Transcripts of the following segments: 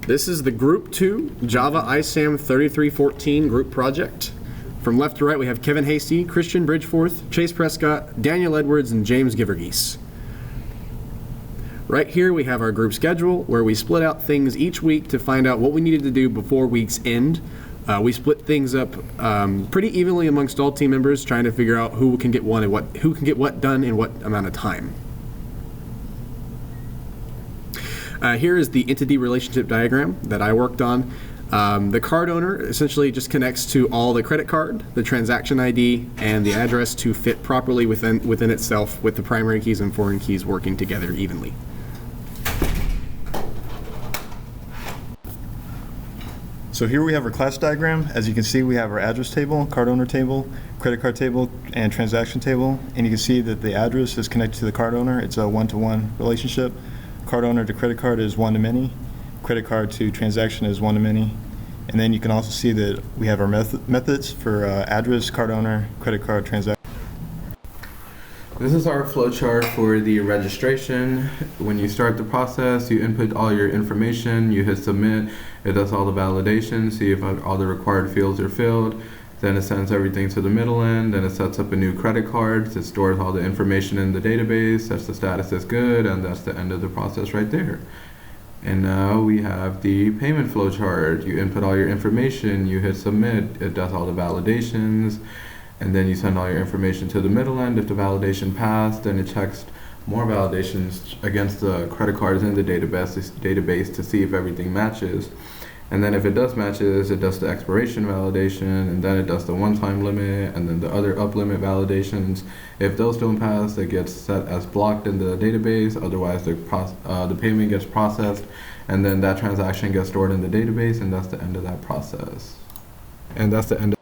This is the Group 2 Java ISAM 3314 group project. From left to right, we have Kevin Hasty, Christian Bridgeforth, Chase Prescott, Daniel Edwards, and James Givergeese. Right here, we have our group schedule, where we split out things each week to find out what we needed to do before week's end. We split things up pretty evenly amongst all team members, trying to figure out who can get what done in what amount of time. Here is the entity relationship diagram that I worked on. The card owner essentially just connects to all the credit card, the transaction ID, and the address to fit properly within itself, with the primary keys and foreign keys working together evenly. So here we have our class diagram. As you can see, we have our address table, card owner table, credit card table, and transaction table. And you can see that the address is connected to the card owner. It's a one-to-one relationship. Card owner to credit card is one-to-many. Credit card to transaction is one-to-many. And then you can also see that we have our methods for address, card owner, credit card, transaction. This is our flowchart for the registration. When you start the process, you input all your information, you hit submit, it does all the validation, see if all the required fields are filled, then it sends everything to the middle end, then it sets up a new credit card, it stores all the information in the database, sets the status as good, and that's the end of the process right there. And now we have the payment flowchart. You input all your information, you hit submit, it does all the validations, and then you send all your information to the middle end. If the validation passed, then it checks more validations against the credit cards in the database to see if everything matches. And then if it does matches, it does the expiration validation, and then it does the one-time limit, and then the other up limit validations. If those don't pass, it gets set as blocked in the database. Otherwise, the payment gets processed, and then that transaction gets stored in the database, and that's the end of that process. And that's the end.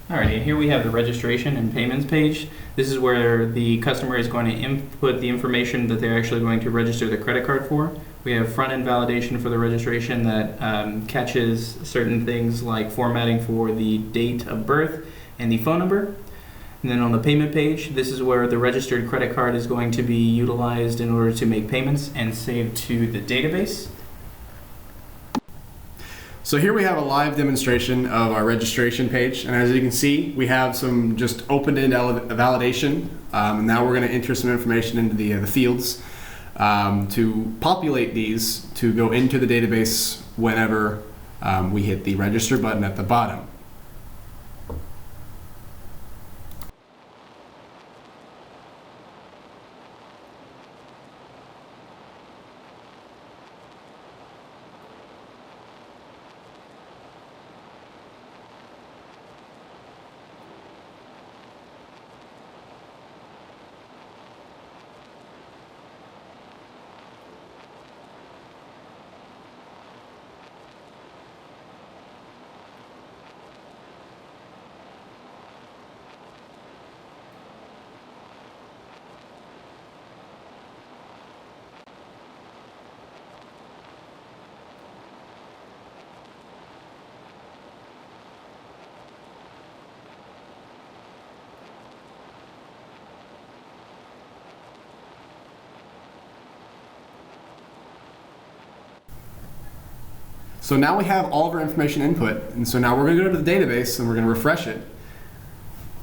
Alrighty, here we have the registration and payments page. This is where the customer is going to input the information that they're actually going to register the credit card for. We have front-end validation for the registration that catches certain things like formatting for the date of birth and the phone number. And then on the payment page, this is where the registered credit card is going to be utilized in order to make payments and saved to the database. So here we have a live demonstration of our registration page, and as you can see, we have some just open-ended validation. Now we're going to enter some information into the fields to populate these to go into the database whenever we hit the register button at the bottom. So now we have all of our information input, and so now we're going to go to the database and we're going to refresh it.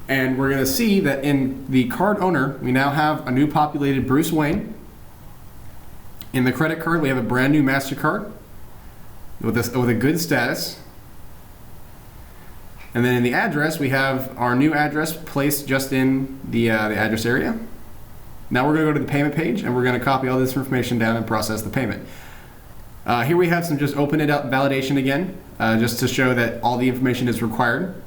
And we're going to see that in the card owner, we now have a new populated Bruce Wayne. In the credit card, we have a brand new MasterCard with a good status. And then in the address, we have our new address placed just in the address area. Now we're going to go to the payment page, and we're going to copy all this information down and process the payment. Here we have some just open-ended validation again, just to show that all the information is required.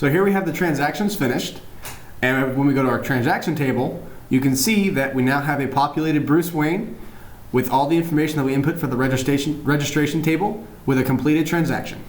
So here we have the transactions finished. And when we go to our transaction table, you can see that we now have a populated Bruce Wayne with all the information that we input for the registration table with a completed transaction.